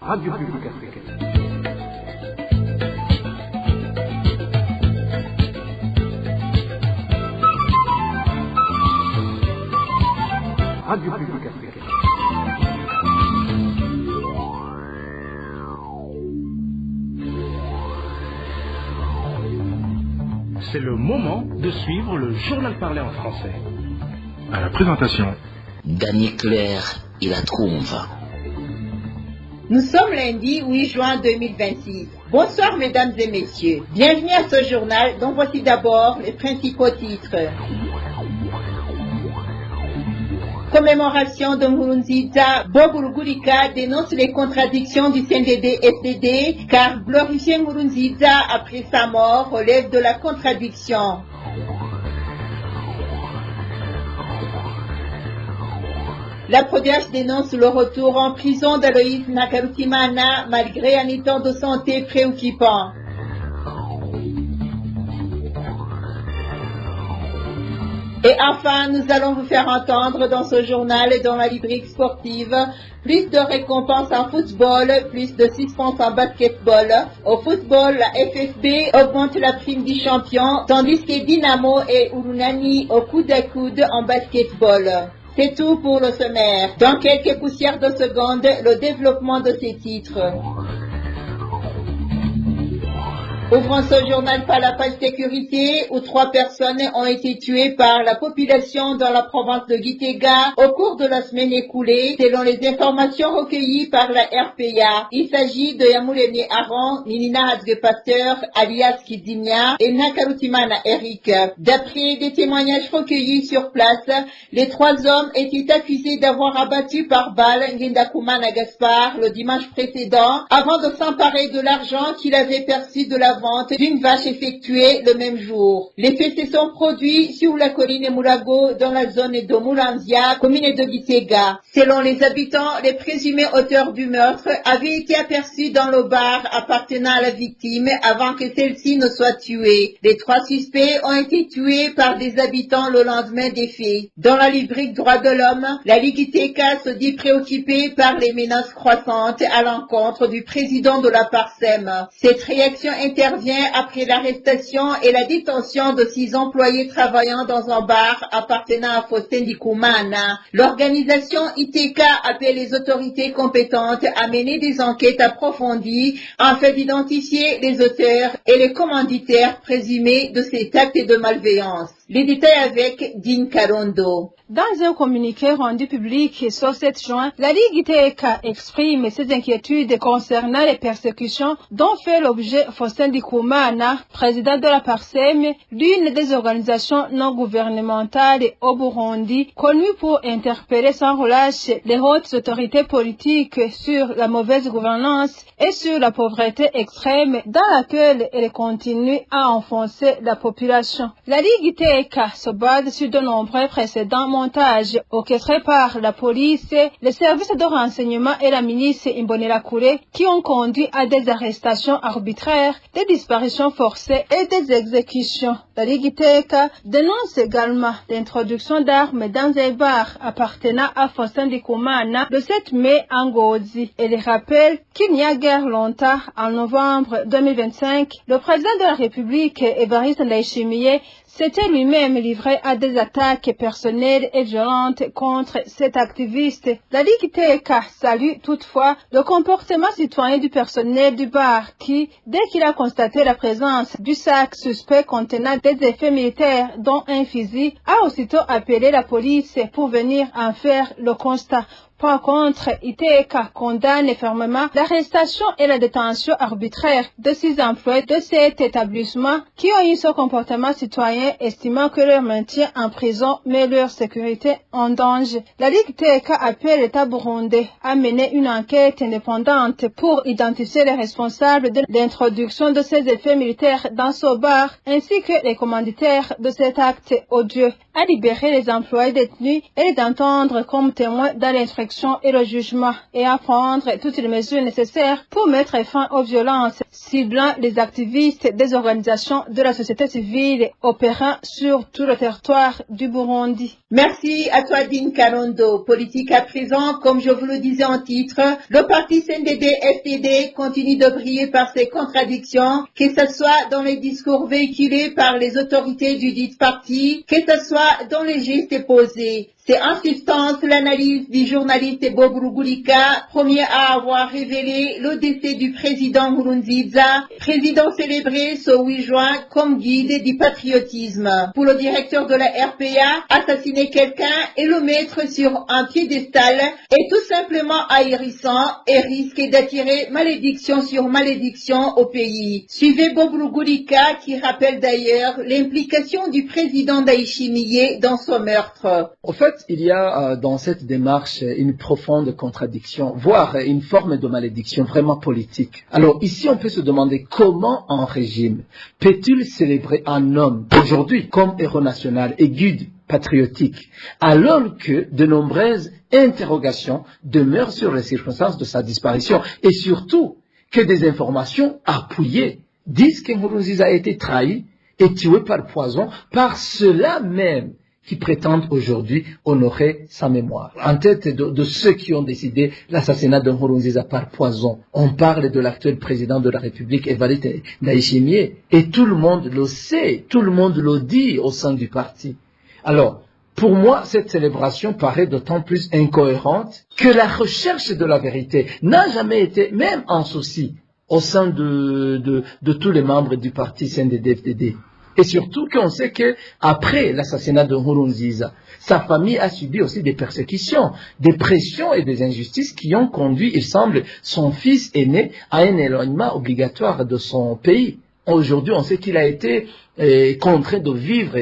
Radio Publique Africaine. Radio Publique Africaine. C'est le moment de suivre le journal parlé en français. À la présentation, Daniel Claire et la Trouve. Nous sommes lundi 8 juin 2026. Bonsoir mesdames et messieurs. Bienvenue à ce journal dont voici d'abord les principaux titres. Commémoration de Nkurunziza, Bob Rugurika dénonce les contradictions du CNDD-FDD car glorifier Nkurunziza après sa mort relève de la contradiction. La PRODH dénonce le retour en prison d'Aloïse Nakarutimana malgré un état de santé préoccupant. Et enfin, nous allons vous faire entendre dans ce journal et dans la rubrique sportive plus de récompenses en football, plus de suspense en basketball. Au football, la FFB augmente la prime du champion, tandis que Dynamo et Urunani au coude à coude en basketball. C'est tout pour le sommaire. Dans quelques poussières de secondes, le développement de ces titres. Ouvrons ce journal par la page sécurité où 3 personnes ont été tuées par la population dans la province de Gitega au cours de la semaine écoulée, selon les informations recueillies par la RPA. Il s'agit de Yamulene Aron, Ninina Hadge Pasteur, alias Kidimia, et Nakarutimana Eric. D'après des témoignages recueillis sur place, les 3 hommes étaient accusés d'avoir abattu par balle Ngendakumana Gaspard le dimanche précédent avant de s'emparer de l'argent qu'il avait perçu de la vente d'une vache effectuée le même jour. Les faits se sont produits sur la colline Murago dans la zone de Muranzia, commune de Gitega. Selon les habitants, les présumés auteurs du meurtre avaient été aperçus dans le bar appartenant à la victime avant que celle-ci ne soit tuée. Les 3 suspects ont été tués par des habitants le lendemain des faits. Dans la rubrique droits de l'homme, la Ligue Iteka se dit préoccupée par les menaces croissantes à l'encontre du président de la PARSEM. Cette réaction intervient après l'arrestation et la détention de 6 employés travaillant dans un bar appartenant à Faustin Ndikumana. L'organisation ITK appelle les autorités compétentes à mener des enquêtes approfondies afin d'identifier les auteurs et les commanditaires présumés de cet acte de malveillance. Les détails avec Dean Karondo. Dans un communiqué rendu public sur 7 juin, la Ligue ITK exprime ses inquiétudes concernant les persécutions dont fait l'objet Faustin Ndikumana, président de la PARSEM, l'une des organisations non gouvernementales au Burundi, connue pour interpeller sans relâche les hautes autorités politiques sur la mauvaise gouvernance et sur la pauvreté extrême dans laquelle elle continue à enfoncer la population. La Ligue ITK se base sur de nombreux précédents montages orchestrés par la police, les services de renseignement et la milice Imbonerakure qui ont conduit à des arrestations arbitraires, des disparitions forcées et des exécutions. La Ligue ITK dénonce également l'introduction d'armes dans un bar appartenant à Faustin Ndikumana le 7 mai en Ngozi. Elle rappelle qu'il n'y a guère longtemps, en novembre 2025, le président de la République, Évariste Ndayishimiye, s'était lui-même livré à des attaques personnelles et violentes contre cet activiste. La Ligue ITK salue toutefois le comportement citoyen du personnel du bar qui, dès qu'il a constaté la présence du sac suspect contenant des effets militaires dont un fusil, a aussitôt appelé la police pour venir en faire le constat. Par contre, ITK condamne fermement l'arrestation et la détention arbitraire de 6 employés de cet établissement qui ont eu ce comportement citoyen, estimant que leur maintien en prison met leur sécurité en danger. La Ligue ITK appelle l'État burundais à mener une enquête indépendante pour identifier les responsables de l'introduction de ces effets militaires dans ce bar, ainsi que les commanditaires de cet acte odieux. à libérer les employés détenus et les entendre comme témoins dans l'instruction et le jugement et à prendre toutes les mesures nécessaires pour mettre fin aux violences ciblant les activistes des organisations de la société civile opérant sur tout le territoire du Burundi. Merci à toi, Dean Karondo. Politique à présent, comme je vous le disais en titre, le parti CNDD-FDD continue de briller par ses contradictions, que ce soit dans les discours véhiculés par les autorités du dit parti, que ce soit dans les gestes posés. C'est en substance l'analyse du journaliste Bob Rugurika, premier à avoir révélé le décès du président Nkurunziza, président célébré ce 8 juin comme guide du patriotisme. Pour le directeur de la RPA, assassiner quelqu'un et le mettre sur un piédestal est tout simplement ahurissant et risque d'attirer malédiction sur malédiction au pays. Suivez Bob Rugurika qui rappelle d'ailleurs l'implication du président Ndayishimiye dans ce meurtre. En fait, il y a dans cette démarche une profonde contradiction, voire une forme de malédiction vraiment politique. Alors ici, on peut se demander comment un régime peut-il célébrer un homme aujourd'hui comme héros national et guide patriotique, alors que de nombreuses interrogations demeurent sur les circonstances de sa disparition et surtout que des informations appuyées disent que Nkurunziza a été trahi et tué par poison par ceux-là même qui prétendent aujourd'hui honorer sa mémoire. En tête de ceux qui ont décidé l'assassinat de Nkurunziza par poison, on parle de l'actuel président de la République, Evariste Ndayishimiye, et tout le monde le sait, tout le monde le dit au sein du parti. Alors, pour moi, cette célébration paraît d'autant plus incohérente que la recherche de la vérité n'a jamais été même un souci au sein de tous les membres du parti CNDD-FDD. Et surtout qu'on sait qu'après l'assassinat de Nkurunziza, sa famille a subi aussi des persécutions, des pressions et des injustices qui ont conduit, il semble, son fils aîné à un éloignement obligatoire de son pays. Aujourd'hui, on sait qu'il a été contraint de vivre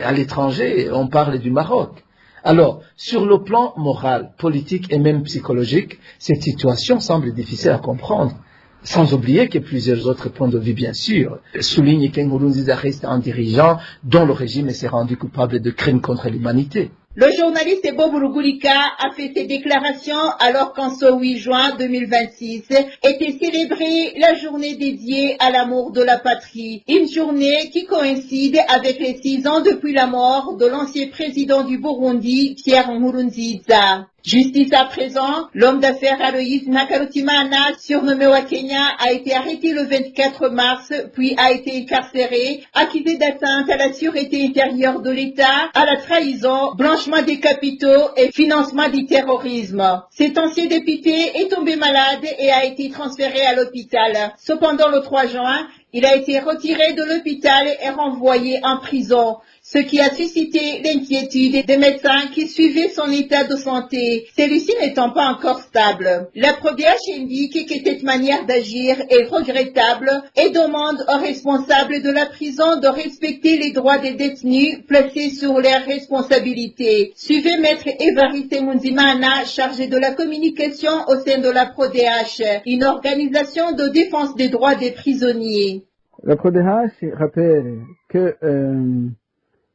à l'étranger, on parle du Maroc. Alors, sur le plan moral, politique et même psychologique, cette situation semble difficile à comprendre. Sans oublier que plusieurs autres points de vue, bien sûr, soulignent que Nkurunziza reste un dirigeant dont le régime s'est rendu coupable de crimes contre l'humanité. Le journaliste Bob Rugurika a fait ses déclarations alors qu'en ce 8 juin 2026 était célébrée la journée dédiée à l'amour de la patrie. Une journée qui coïncide avec les 6 ans depuis la mort de l'ancien président du Burundi, Pierre Nkurunziza. Justice à présent, l'homme d'affaires Aloïs Ntakarutimana, surnommé au Kenya, a été arrêté le 24 mars, puis a été incarcéré, accusé d'atteinte à la sûreté intérieure de l'État, à la trahison, blanchiment des capitaux et financement du terrorisme. Cet ancien député est tombé malade et a été transféré à l'hôpital. Cependant, le 3 juin, il a été retiré de l'hôpital et renvoyé en prison, ce qui a suscité l'inquiétude des médecins qui suivaient son état de santé, celui-ci n'étant pas encore stable. La PRODH indique que cette manière d'agir est regrettable et demande aux responsables de la prison de respecter les droits des détenus placés sur leurs responsabilités. Suivez Maître Evariste Munzimana, chargé de la communication au sein de la PRODH, une organisation de défense des droits des prisonniers. La PRODH rappelle que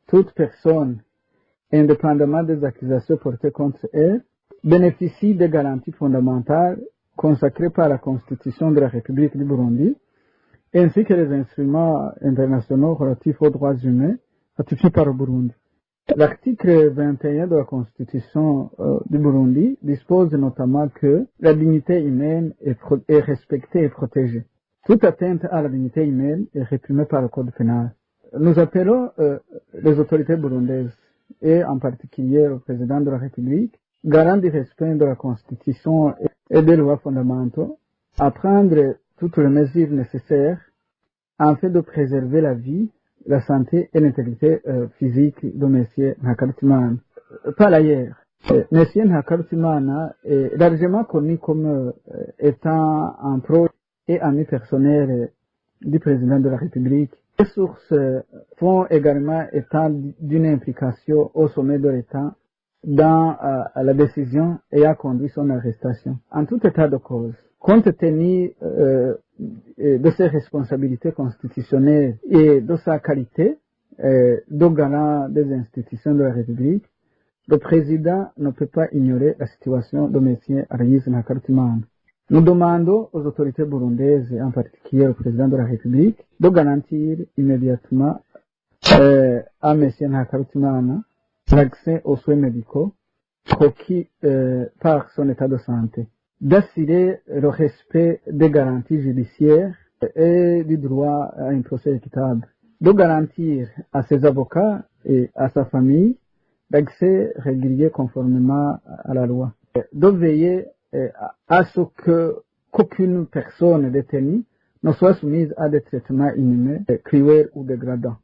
toute personne, indépendamment des accusations portées contre elle, bénéficie des garanties fondamentales consacrées par la Constitution de la République du Burundi, ainsi que les instruments internationaux relatifs aux droits humains ratifiés par le Burundi. L'article 21 de la Constitution du Burundi dispose notamment que la dignité humaine est respectée et protégée. Toute atteinte à la dignité humaine est réprimée par le Code pénal. Nous appelons les autorités burundaises, et en particulier le président de la République, garant du respect de la Constitution et des lois fondamentaux, à prendre toutes les mesures nécessaires afin de préserver la vie, la santé et l'intégrité physique de M. Ntakarutimana. Par ailleurs, M. Ntakarutimana est largement connu comme étant un pro et ami personnel du président de la République. Les sources font également état d'une implication au sommet de l'État dans la décision ayant conduit son arrestation. En tout état de cause, compte tenu de ses responsabilités constitutionnelles et de sa qualité de garant des institutions de la République, le président ne peut pas ignorer la situation de M. Aloyse Ntakarutimana. Nous demandons aux autorités burundaises, en particulier au président de la République, de garantir immédiatement à M. Ntakarutimana l'accès aux soins médicaux requis par son état de santé, d'assurer le respect des garanties judiciaires et du droit à un procès équitable, de garantir à ses avocats et à sa famille l'accès régulier conformément à la loi, de veiller à ce qu'aucune personne détenue ne soit soumise à des traitements inhumains, cruels ou dégradants.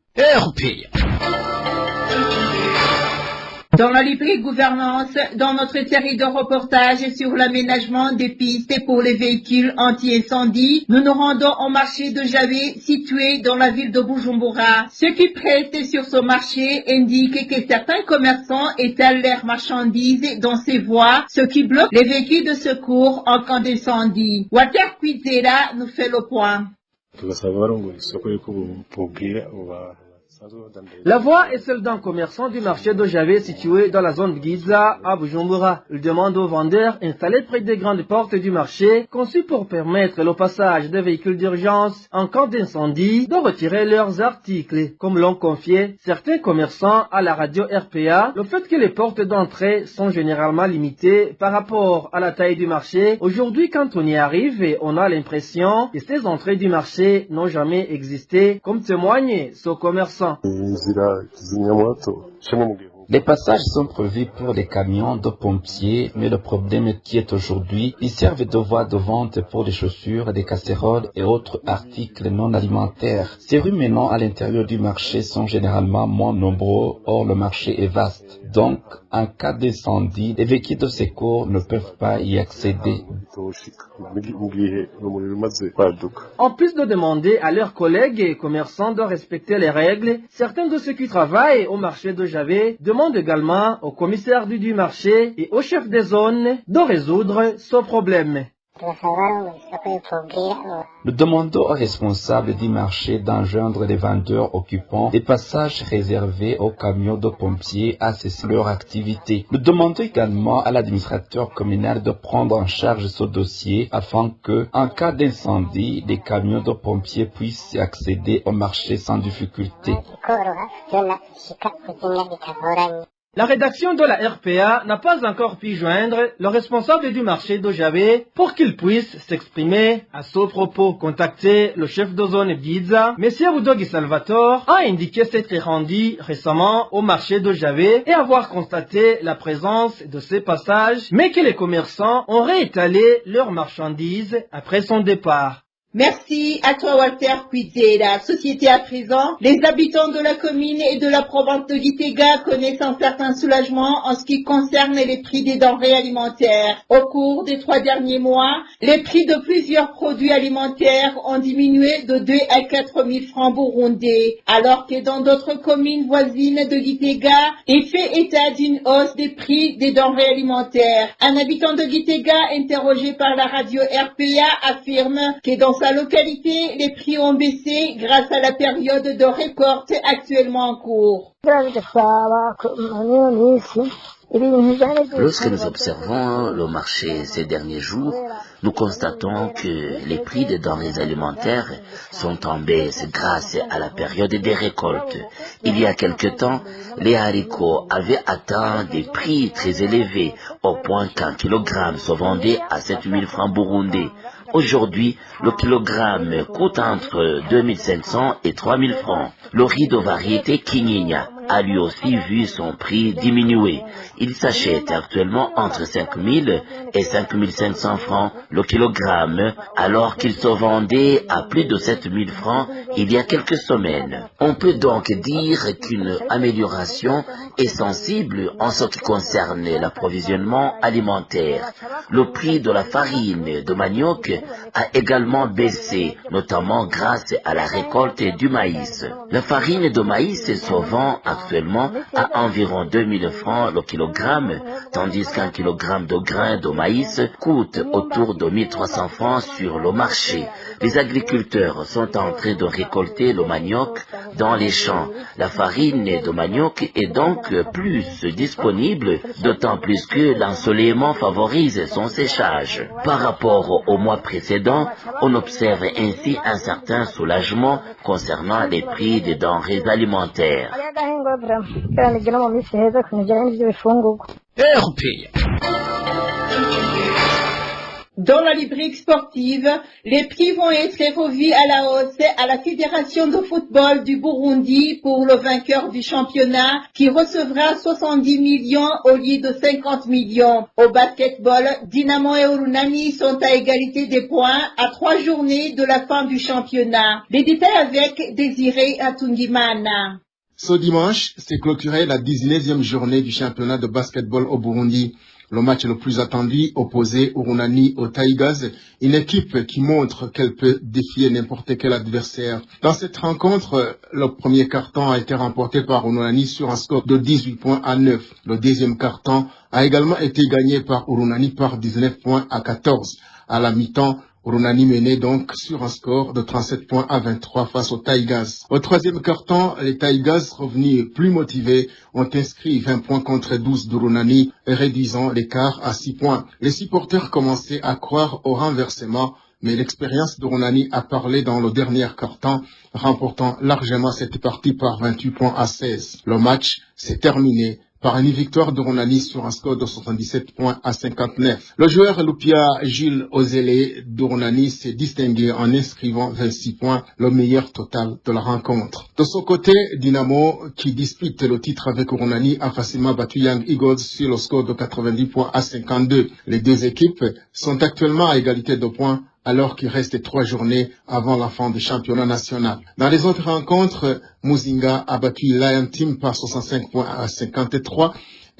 Dans la librairie Gouvernance, dans notre série de reportages sur l'aménagement des pistes pour les véhicules anti-incendie, nous nous rendons au marché de Javé situé dans la ville de Bujumbura. Ceux qui prêtent sur ce marché indiquent que certains commerçants étalent leurs marchandises dans ces voies, ce qui bloque les véhicules de secours en cas d'incendie. Walter Kwizera nous fait le point. La voie est celle d'un commerçant du marché de Javé situé dans la zone de Giza à Bujumbura. Il demande aux vendeurs installés près des grandes portes du marché, conçues pour permettre le passage des véhicules d'urgence en cas d'incendie, de retirer leurs articles. Comme l'ont confié certains commerçants à la radio RPA, le fait que les portes d'entrée sont généralement limitées par rapport à la taille du marché, aujourd'hui quand on y arrive, on a l'impression que ces entrées du marché n'ont jamais existé, comme témoigne ce commerçant. Les passages sont prévus pour les camions de pompiers, mais le problème qui est aujourd'hui, ils servent de voie de vente pour des chaussures, des casseroles et autres articles non alimentaires. Ces rues menant à l'intérieur du marché sont généralement moins nombreux, or le marché est vaste. Donc, en cas d'incendie, les véhicules de secours ne peuvent pas y accéder. En plus de demander à leurs collègues et commerçants de respecter les règles, certains de ceux qui travaillent au marché de Javé demandent également au commissaire du marché et au chef des zones de résoudre ce problème. Nous demandons aux responsables du marché d'enjoindre les vendeurs occupant des passages réservés aux camions de pompiers à cesser leur activité. Nous demandons également à l'administrateur communal de prendre en charge ce dossier afin que, en cas d'incendie, les camions de pompiers puissent accéder au marché sans difficulté. La rédaction de la RPA n'a pas encore pu joindre le responsable du marché de Javé pour qu'il puisse s'exprimer à ce propos. Contacté le chef de zone Giza, M. Udogi Salvatore a indiqué s'être rendu récemment au marché de Javé et avoir constaté la présence de ces passages, mais que les commerçants ont réétalé leurs marchandises après son départ. Merci à toi Walter Kwizera. Société à présent, les habitants de la commune et de la province de Gitega connaissent un certain soulagement en ce qui concerne les prix des denrées alimentaires. Au cours des 3 derniers mois, les prix de plusieurs produits alimentaires ont diminué de 2 à 4 000 francs burundais, alors que dans d'autres communes voisines de Gitega, il fait état d'une hausse des prix des denrées alimentaires. Un habitant de Gitega interrogé par la radio RPA affirme que dans sa localité, les prix ont baissé grâce à la période de récolte actuellement en cours. Lorsque nous observons le marché ces derniers jours, nous constatons que les prix des denrées alimentaires sont en baisse grâce à la période des récoltes. Il y a quelque temps, les haricots avaient atteint des prix très élevés, au point qu'un kilogramme se vendait à 7 000 francs burundais. Aujourd'hui, le kilogramme coûte entre 2 500 et 3 000 francs. Le riz de variété Kinyinya a lui aussi vu son prix diminuer. Il s'achète actuellement entre 5 000 et 5 500 francs le kilogramme, alors qu'il se vendait à plus de 7 000 francs il y a quelques semaines. On peut donc dire qu'une amélioration est sensible en ce qui concerne l'approvisionnement alimentaire. Le prix de la farine de manioc a également baissé, notamment grâce à la récolte du maïs. La farine de maïs se vend actuellement actuellement à environ 2000 francs le kilogramme, tandis qu'un kilogramme de grains de maïs coûte autour de 1300 francs sur le marché. Les agriculteurs sont en train de récolter le manioc dans les champs. La farine de manioc est donc plus disponible, d'autant plus que l'ensoleillement favorise son séchage. Par rapport au mois précédent, on observe ainsi un certain soulagement concernant les prix des denrées alimentaires. Dans la rubrique sportive, les prix vont être revus à la hausse à la Fédération de football du Burundi pour le vainqueur du championnat qui recevra 70 millions au lieu de 50 millions. Au basketball, Dynamo et Urunani sont à égalité des points à 3 journées de la fin du championnat. Les détails avec Désiré Atungimana. Ce dimanche, s'est clôturée la 19e journée du championnat de basketball au Burundi. Le match le plus attendu opposait Urunani aux Tigers, une équipe qui montre qu'elle peut défier n'importe quel adversaire. Dans cette rencontre, le premier quart-temps a été remporté par Urunani sur un score de 18 points à 9. Le deuxième quart-temps a également été gagné par Urunani par 19 points à 14. À la mi-temps, Urunani menait donc sur un score de 37 points à 23 face aux Tigers. Au troisième quart-temps, les Tigers, revenus plus motivés, ont inscrit 20 points contre 12 d'Urunani, réduisant l'écart à 6 points. Les supporters commençaient à croire au renversement, mais l'expérience d'Urunani a parlé dans le dernier quart-temps, remportant largement cette partie par 28 points à 16. Le match s'est terminé par une victoire d'Urunani sur un score de 77 points à 59. Le joueur Lupia Jules Ozele d'Urunani s'est distingué en inscrivant 26 points, le meilleur total de la rencontre. De son côté, Dynamo, qui dispute le titre avec Urunani, a facilement battu Young Eagles sur le score de 90 points à 52. Les deux équipes sont actuellement à égalité de points, alors qu'il reste 3 journées avant la fin du championnat national. Dans les autres rencontres, Muzinga a battu Lion Team par 65 points à 53.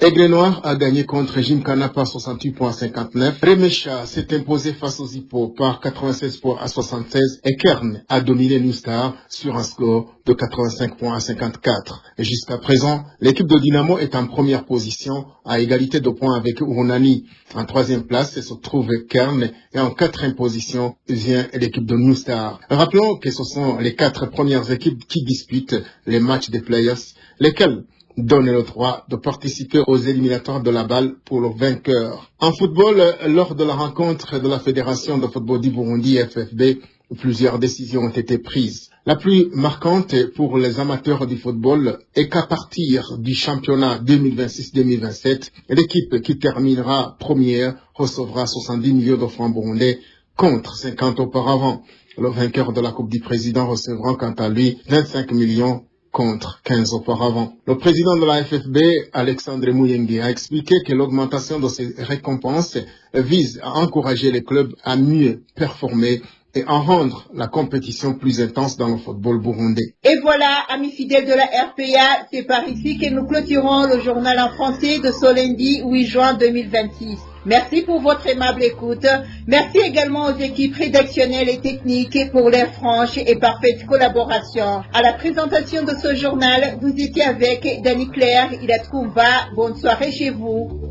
Aigle Noir a gagné contre Gymkhana par 68 points à 59. Remesha s'est imposé face aux Hippo par 96 points à 76. Et Kern a dominé New Star sur un score de 85 points à 54. Et jusqu'à présent, l'équipe de Dynamo est en première position à égalité de points avec Urunani. En troisième place se trouve Kern et en quatrième position vient l'équipe de New Star. Rappelons que ce sont les 4 premières équipes qui disputent les matchs des Players, lesquels donne le droit de participer aux éliminatoires de la balle pour le vainqueur. En football, lors de la rencontre de la Fédération de football du Burundi, FFB, plusieurs décisions ont été prises. La plus marquante pour les amateurs du football est qu'à partir du championnat 2026-2027, l'équipe qui terminera première recevra 70 millions de francs burundais contre 50 auparavant. Le vainqueur de la Coupe du Président recevra quant à lui 25 millions contre 15 auparavant. Le président de la FFB, Alexandre Muyenge, a expliqué que l'augmentation de ces récompenses vise à encourager les clubs à mieux performer et en rendre la compétition plus intense dans le football burundais. Et voilà, amis fidèles de la RPA, c'est par ici que nous clôturons le journal en français de ce lundi 8 juin 2026. Merci pour votre aimable écoute. Merci également aux équipes rédactionnelles et techniques pour leur franche et parfaite collaboration. À la présentation de ce journal, vous étiez avec Dani Claire, il a trouvé. Bonne soirée chez vous.